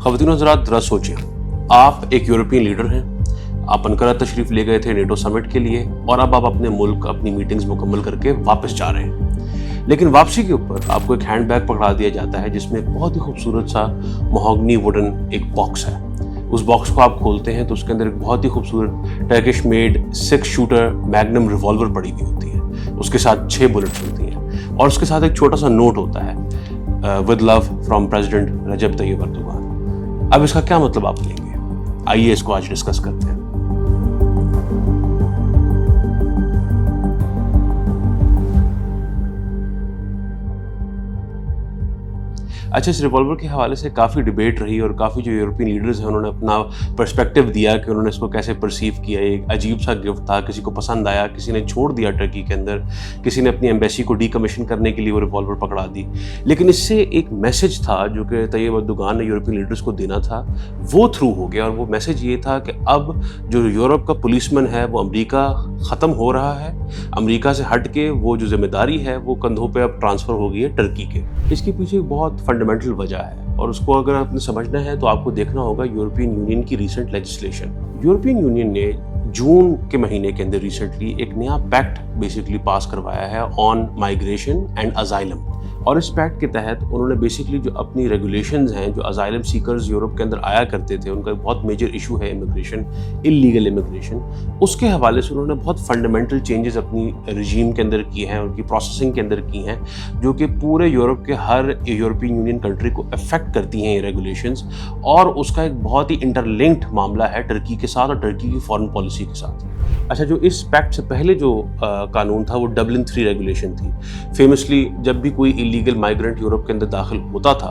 ख़वातीन और हज़रात, ज़रा सोचें, आप एक यूरोपियन लीडर हैं, आप अंकारा तशरीफ़ ले गए थे नेटो समिट के लिए और अब आप अपने मुल्क अपनी मीटिंग्स मुकम्मल करके वापस जा रहे हैं। लेकिन वापसी के ऊपर आपको एक हैंड बैग पकड़ा दिया जाता है जिसमें एक बहुत ही खूबसूरत सा महोगनी वुडन एक बॉक्स है। उस बॉक्स को आप खोलते हैं तो उसके अंदर एक बहुत ही खूबसूरत Turkish made 6 shooter magnum revolver पड़ी हुई होती है। उसके साथ 6 बुलेट्स होती हैं और उसके साथ एक छोटा सा नोट होता है, with love from president Recep Tayyip Erdogan. अब इसका क्या मतलब आप लेंगे? आइए इसको आज डिस्कस करते हैं। अच्छा, इस रिवॉल्वर के हवाले से काफ़ी डिबेट रही और काफ़ी जो यूरोपियन लीडर्स हैं उन्होंने अपना पर्सपेक्टिव दिया कि उन्होंने इसको कैसे परसीव किया। एक अजीब सा गिफ्ट था, किसी को पसंद आया, किसी ने छोड़ दिया टर्की के अंदर, किसी ने अपनी एम्बेसी को डीकमीशन करने के लिए वो रिवॉल्वर पकड़ा दी। लेकिन इससे एक मैसेज था जो कि तैयब अर्दोगान ने यूरोपियन लीडर्स को देना था, वो थ्रू हो गया। और वो मैसेज ये था कि अब जो यूरोप का पुलिसमैन है वो अमरीका ख़त्म हो रहा है, अमरीका से हट के वो जो जिम्मेदारी है वो कंधों पे अब ट्रांसफ़र हो गई है टर्की के। इसके पीछे एक बहुत फंडामेंटल वजह है और उसको अगर आपने समझना है तो आपको देखना होगा यूरोपियन यूनियन की रीसेंट लेजिस्लेशन। यूरोपियन यूनियन ने जून के महीने के अंदर रिसेंटली एक नया पैक्ट बेसिकली पास करवाया है ऑन माइग्रेशन एंड अजाइलम। और इस पैक्ट के तहत उन्होंने बेसिकली जो अपनी रेगुलेशंस हैं, जो अजाइलम सीकर्स यूरोप के अंदर आया करते थे, उनका एक बहुत मेजर इशू है इमिग्रेशन, इलीगल इमिग्रेशन, उसके हवाले से उन्होंने बहुत फंडामेंटल चेंजेस अपनी रिजीम के अंदर की हैं, उनकी प्रोसेसिंग के अंदर की हैं, जो कि पूरे यूरोप के हर यूरोपियन यूनियन कंट्री को अफेक्ट करती हैं ये रेगुलेशंस। और उसका एक बहुत ही इंटरलिंक्ड मामला है टर्की के साथ और टर्की की फॉरेन पॉलिसी के साथ। अच्छा, जो इस पैक्ट से पहले जो कानून था वो डबलिन 3 रेगुलेशन थी। फेमसली जब भी कोई इलीगल माइग्रेंट यूरोप के अंदर दाखिल होता था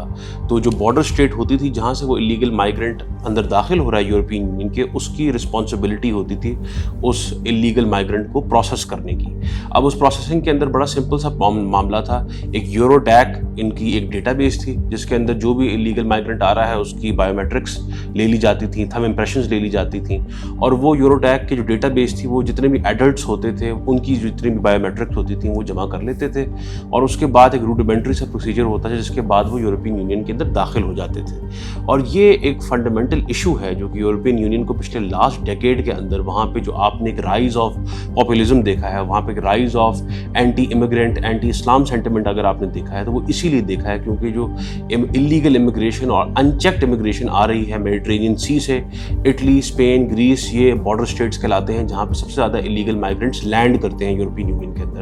तो जो बॉर्डर स्टेट होती थी जहाँ से वो इलीगल माइग्रेंट अंदर दाखिल हो रहा है यूरोपियन यूनियन के, उसकी रिस्पॉन्सिबिलिटी होती थी उस इलीगल माइग्रेंट को प्रोसेस करने की। अब उस प्रोसेसिंग के अंदर बड़ा सिंपल सा मामला था। एक यूरोडैक इनकी एक डेटाबेस थी जिसके अंदर जो भी इलीगल माइग्रेंट आ रहा है उसकी बायोमेट्रिक्स ले ली जाती थी, थंब इम्प्रेशंस ले ली जाती थी। और वो यूरोडैक की जो डेटाबेस थी वो जितने भी एडल्ट्स होते थे उनकी जितनी भी बायोमेट्रिक्स होती थी वो जमा कर लेते थे और उसके बाद एक रूडिमेंट्री सा प्रोसीजर होता है जिसके बाद वो यूरोपियन यूनियन के अंदर दाखिल हो जाते थे। और ये एक फंडामेंटल इशू है जो कि यूरोपियन यूनियन को पिछले लास्ट डेकेड के अंदर वहाँ पे जो आपने एक राइज ऑफ पॉपुलिज्म देखा है, वहाँ पे एक rise of anti immigrant, anti Islam sentiment अगर आपने देखा है तो वो इसीलिए देखा है क्योंकि जो इलीगल इमिग्रेशन और अनचेक्ड इमिग्रेशन आ रही है मेडिटेरेनियन सी से, इटली, स्पेन, ग्रीस, ये बॉर्डर स्टेट्स कहलाते हैं जहाँ पे सबसे ज़्यादा इलीगल माइग्रेंट्स लैंड करते हैं यूरोपियन यूनियन के अंदर।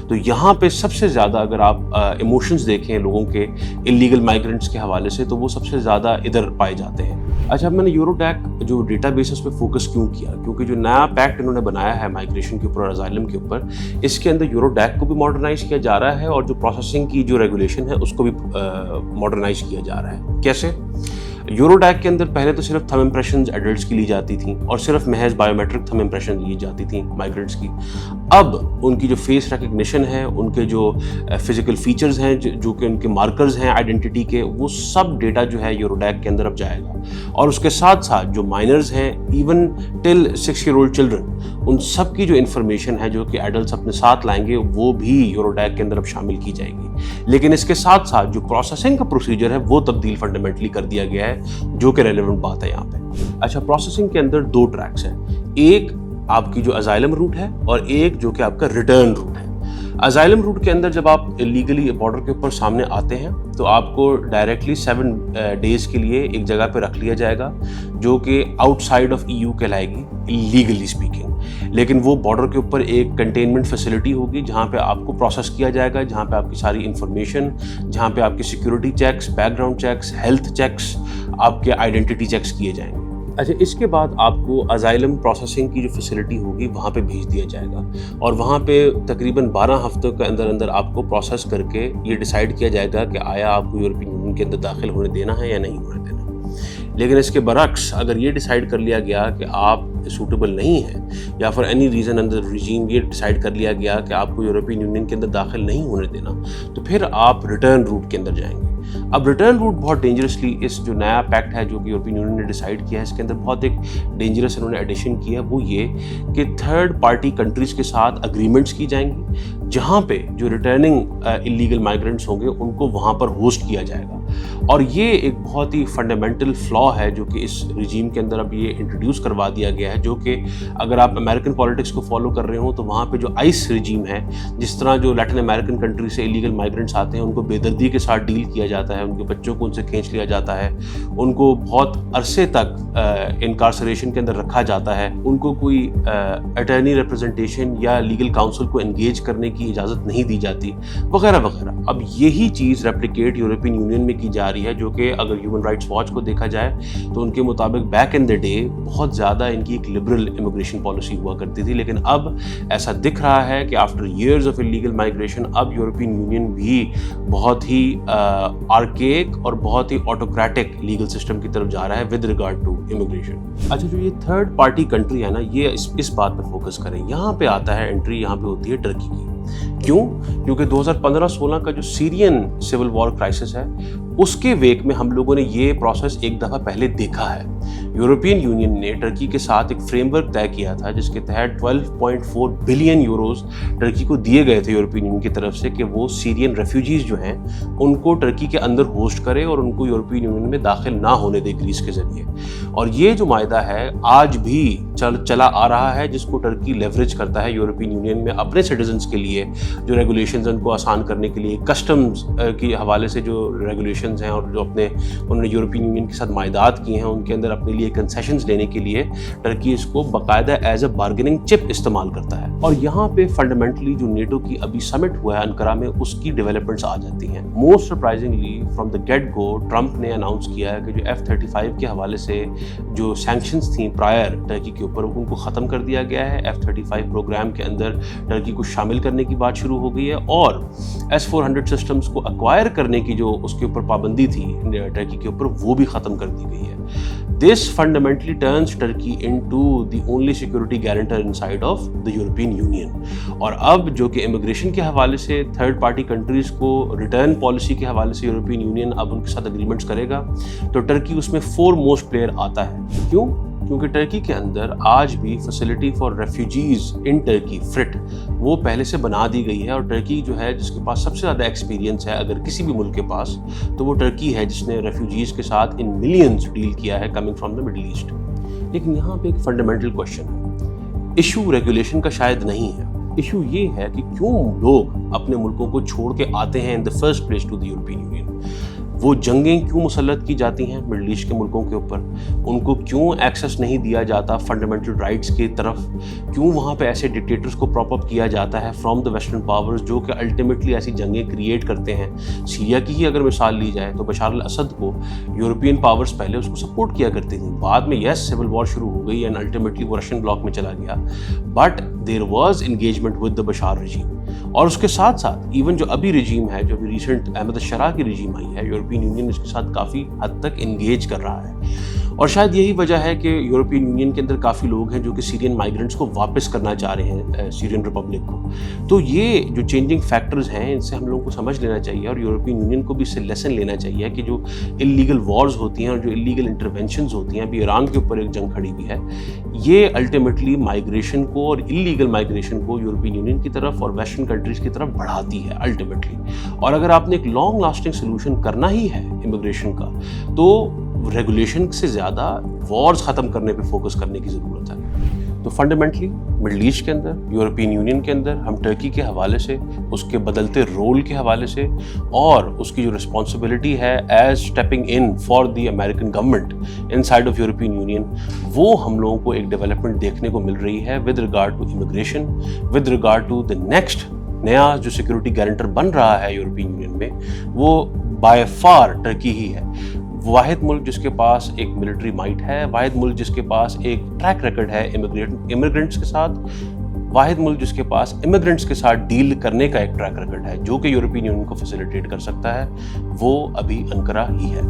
तो यहाँ पे सबसे ज़्यादा अगर आप इमोशंस देखें लोगों के इलीगल माइग्रेंट्स के हवाले से तो वो सबसे ज़्यादा इधर पाए जाते हैं। अच्छा, मैंने यूरोडैक जो डेटाबेस पे फोकस क्यों किया? क्योंकि जो नया पैक्ट इन्होंने बनाया है माइग्रेशन के ऊपर और अजाइलम के ऊपर, इसके अंदर यूरोडैक को भी मॉडर्नाइज किया जा रहा है और जो प्रोसेसिंग की जो रेगुलेशन है उसको भी मॉडर्नाइज किया जा रहा है। कैसे? यूरोडैक के अंदर पहले तो सिर्फ थंब इम्प्रेशंस एडल्ट्स की ली जाती थी और सिर्फ महज बायोमेट्रिक थंब इम्प्रेशन ली जाती थी माइग्रेंट्स की। अब उनकी जो फेस रिकग्निशन है, उनके जो फिजिकल फीचर्स हैं, जो कि उनके मार्कर्स हैं आइडेंटिटी के, वो सब डेटा जो है यूरोडैक के अंदर अब जाएगा। और उसके साथ साथ जो माइनर्स हैं, even till 6 year old children, उन सब की जो इन्फॉर्मेशन है जो कि एडल्ट्स अपने साथ लाएंगे वो भी यूरोडैक के अंदर अब शामिल की जाएगी। लेकिन इसके साथ साथ जो प्रोसेसिंग का प्रोसीजर है वो तब्दील फंडामेंटली कर दिया गया है, जो कि रेलेवेंट बात है यहाँ पे। अच्छा, प्रोसेसिंग के अंदर 2 ट्रैक्स हैं, एक आपकी जो अजाइलम रूट है और एक जो कि आपका रिटर्न रूट है। अजाइलम रूट के अंदर जब आप इलीगली बॉर्डर के ऊपर सामने आते हैं तो आपको डायरेक्टली 7 डेज के लिए एक जगह पे रख लिया जाएगा जो कि आउटसाइड ऑफ EU कहलाएगी लीगली स्पीकिंग। लेकिन वो बॉर्डर के ऊपर एक कंटेनमेंट फैसिलिटी होगी जहाँ पे आपको प्रोसेस किया जाएगा, जहाँ पे आपकी सारी इन्फॉर्मेशन, जहाँ पे आपकी security checks, background checks, health checks, आपके आइडेंटिटी चेक्स किए जाएंगे। अच्छा, इसके बाद आपको अजाइलम प्रोसेसिंग की जो फैसिलिटी होगी वहाँ पे भेज दिया जाएगा और वहाँ पे तकरीबन 12 हफ्तों के अंदर अंदर आपको प्रोसेस करके ये डिसाइड किया जाएगा कि आया आपको यूरोपियन यूनियन के अंदर दाखिल होने देना है या नहीं होने देना। लेकिन इसके बरक्स अगर ये डिसाइड कर लिया गया कि आप सूटेबल नहीं हैं या फॉर एनी रीज़न अंदर रिजीम ये डिसाइड कर लिया गया कि आपको यूरोपियन यूनियन के अंदर दाखिल नहीं होने देना, तो फिर आप रिटर्न रूट के अंदर जाएंगे। अब रिटर्न रूट बहुत डेंजरसली, इस जो नया पैक्ट है जो कि यूरोपियन यूनियन ने डिसाइड किया है, इसके अंदर बहुत एक डेंजरस इन्होंने एडिशन किया, वो ये कि थर्ड पार्टी कंट्रीज़ के साथ अग्रीमेंट्स की जाएंगी जहाँ पे जो रिटर्निंग इलीगल माइग्रेंट्स होंगे उनको वहाँ पर होस्ट किया जाएगा। اور یہ ایک بہت ہی فنڈامنٹل فلا ہے جو کہ اس رجیم کے اندر اب یہ انٹروڈیوس کروا دیا گیا ہے، جو کہ اگر آپ امریکن پولیٹکس کو فالو کر رہے ہوں تو وہاں پہ جو آئس رجیم ہے، جس طرح جو لیٹن امریکن کنٹری سے ایلیگل مائیگرنٹس آتے ہیں ان کو بے دردی کے ساتھ ڈیل کیا جاتا ہے، ان کے بچوں کو ان سے کھینچ لیا جاتا ہے، ان کو بہت عرصے تک انکارسریشن کے اندر رکھا جاتا ہے، ان کو کوئی اٹارنی ریپرزنٹیشن یا لیگل کاؤنسل کو انگیج کرنے کی اجازت نہیں دی جاتی، وغیرہ وغیرہ۔ اب یہی چیز ریپلیکیٹ یورپین یونین میں کی جا رہی ہے، جو کہ اگر ہیومن رائٹس واچ کو دیکھا جائے تو ان کے مطابق بیک ان دا ڈے بہت زیادہ ان کی ایک لبرل امیگریشن پالیسی ہوا کرتی تھی، لیکن اب ایسا دکھ رہا ہے کہ after years of illegal migration اب یورپین یونین بھی بہت ہی آرکیک اور بہت ہی آٹوکریٹک لیگل سسٹم کی طرف جا رہا ہے ود ریگارڈ ٹو امیگریشن۔ اچھا، جو یہ تھرڈ پارٹی کنٹری ہے نا، یہ اس بات پہ فوکس کریں، یہاں پہ آتا ہے انٹری، یہاں پہ ہوتی ہے ٹرکی کی۔ کیوں؟ کیونکہ 2015-16 کا جو سیرین سول وار کرائسس ہے، اس کے ویک میں ہم لوگوں نے یہ پروسیس ایک دفعہ پہلے دیکھا ہے۔ یورپین یونین نے ٹرکی کے ساتھ ایک فریم ورک طے کیا تھا جس کے تحت 12.4 بلین یوروز ٹرکی کو دیے گئے تھے یورپین یونین کی طرف سے کہ وہ سیرین ریفیوجیز جو ہیں ان کو ٹرکی کے اندر ہوسٹ کرے اور ان کو یورپین یونین میں داخل نہ ہونے دے گریس کے ذریعے۔ اور یہ جو معاہدہ ہے آج بھی چلا آ رہا ہے، جس کو ٹرکی لیوریج کرتا ہے یورپین یونین میں اپنے سٹیزنز کے لیے، جو ریگولیشنز ان کو آسان کرنے کے لیے، کسٹمز کے حوالے سے جو ریگولیشنز ہیں اور جو انہوں نے یورپین یونین کے ساتھ معاہدات کیے ہیں ان کے اندر اپنے لیے کنسیشنز لینے کے لیے ٹرکی اس کو باقاعدہ ایز اے بارگیننگ چپ استعمال کرتا ہے۔ اور یہاں پہ فنڈامنٹلی جو نیٹو کی ابھی سمٹ ہوا ہے انقرہ میں، اس کی ڈیولپمنٹس آ جاتی ہیں۔ Most surprisingly from the get go Trump نے اناؤنس کیا ہے کہ جو F-35 کے حوالے سے جو سینکشنز تھیں پرائر ٹرکی کے اوپر، ان کو ختم کر دیا گیا ہے۔ F-35 پروگرام کے اندر ٹرکی کو شامل کرنے کی بات شروع ہو گئی ہے، اور S-400 سسٹمز کو ایکوائر کرنے کی جو اس کے اوپر پابندی تھی ٹرکی کے اوپر، وہ بھی ختم کر دی گئی ہے۔ This fundamentally turns Turkey into the only security guarantor inside of the European Union۔ اور اب جو کہ امیگریشن کے حوالے سے تھرڈ پارٹی کنٹریز کو ریٹرن پالیسی کے حوالے سے یورپین یونین اب ان کے ساتھ اگریمنٹس کرے گا، تو ٹرکی اس میں فور موسٹ پلیئر آتا ہے۔ کیوں؟ کیونکہ ٹرکی کے اندر آج بھی facility for refugees in Turkey فرٹ وہ پہلے سے بنا دی گئی ہے، اور ٹرکی جو ہے جس کے پاس سب سے زیادہ ایکسپیرینس ہے اگر کسی بھی ملک کے پاس، تو وہ ٹرکی ہے جس نے ریفیوجیز کے ساتھ ان ملینز ڈیل کیا ہے coming from the middle east. لیکن یہاں پہ ایک فنڈامنٹل کوشچن ہے، ایشو ریگولیشن کا شاید نہیں ہے، ایشو یہ ہے کہ کیوں لوگ اپنے ملکوں کو چھوڑ کے آتے ہیں in the first place to the European union. وہ جنگیں کیوں مسلط کی جاتی ہیں مڈل ایسٹ کے ملکوں کے اوپر؟ ان کو کیوں ایکسیس نہیں دیا جاتا فنڈامنٹل رائٹس کی طرف؟ کیوں وہاں پہ ایسے ڈکٹیٹرز کو پراپ اپ کیا جاتا ہے فرام دا ویسٹرن پاورز، جو کہ الٹیمیٹلی ایسی جنگیں کریٹ کرتے ہیں؟ سیریا کی ہی اگر مثال لی جائے تو بشار الاسد کو یورپین پاورز پہلے اس کو سپورٹ کیا کرتی تھیں، بعد میں یس سول وار شروع ہو گئی اینڈ الٹیمیٹلی وہ رشین بلاک میں چلا گیا، but there was engagement with the Bashar regime. اور اس کے ساتھ ساتھ ایون جو ابھی رجیم ہے، جو ابھی ریسنٹ احمد الشرا کی رجیم آئی ہے، یورپین یونین اس کے ساتھ کافی حد تک انگیج کر رہا ہے۔ اور شاید یہی وجہ ہے کہ یورپین یونین کے اندر کافی لوگ ہیں جو کہ سیرین مائیگرنٹس کو واپس کرنا چاہ رہے ہیں سیرین ریپبلک کو۔ تو یہ جو چینجنگ فیکٹرز ہیں ان سے ہم لوگوں کو سمجھ لینا چاہیے، اور یورپین یونین کو بھی اس سے لیسن لینا چاہیے کہ جو اللیگل وارز ہوتی ہیں اور جو اللیگل انٹرونشنز ہوتی ہیں، ابھی ایران کے اوپر ایک جنگ کھڑی ہوئی ہے، یہ الٹیمیٹلی مائیگریشن کو اور اللیگل مائیگریشن کو یورپین یونین کی طرف اور ویسٹرن کنٹریز کی طرف بڑھاتی ہے الٹیمیٹلی۔ اور اگر آپ نے ایک لانگ لاسٹنگ سولوشن کرنا ہی ہے امیگریشن کا، تو ریگولیشن سے زیادہ وارز ختم کرنے پہ فوکس کرنے کی ضرورت ہے۔ تو فنڈامنٹلی مڈل ایسٹ کے اندر، یورپین یونین کے اندر، ہم ٹرکی کے حوالے سے، اس کے بدلتے رول کے حوالے سے، اور اس کی جو رسپانسبلٹی ہے as stepping in for the American government in side of European union, وہ ہم لوگوں کو ایک ڈیولپمنٹ دیکھنے کو مل رہی ہے with regard to immigration, with regard to the next نیا جو سیکورٹی گارنٹر بن رہا ہے یورپین یونین میں، وہ بائی فار ٹرکی ہی ہے۔ واحد ملک جس کے پاس ایک ملٹری مائٹ ہے، واحد ملک جس کے پاس ایک ٹریک ریکرڈ ہے امیگرینٹس کے ساتھ، واحد ملک جس کے پاس امیگرینٹس کے ساتھ ڈیل کرنے کا ایک ٹریک ریکرڈ ہے جو کہ یورپین یونین کو فیسیلیٹیٹ کر سکتا ہے، وہ ابھی انقرہ ہی ہے۔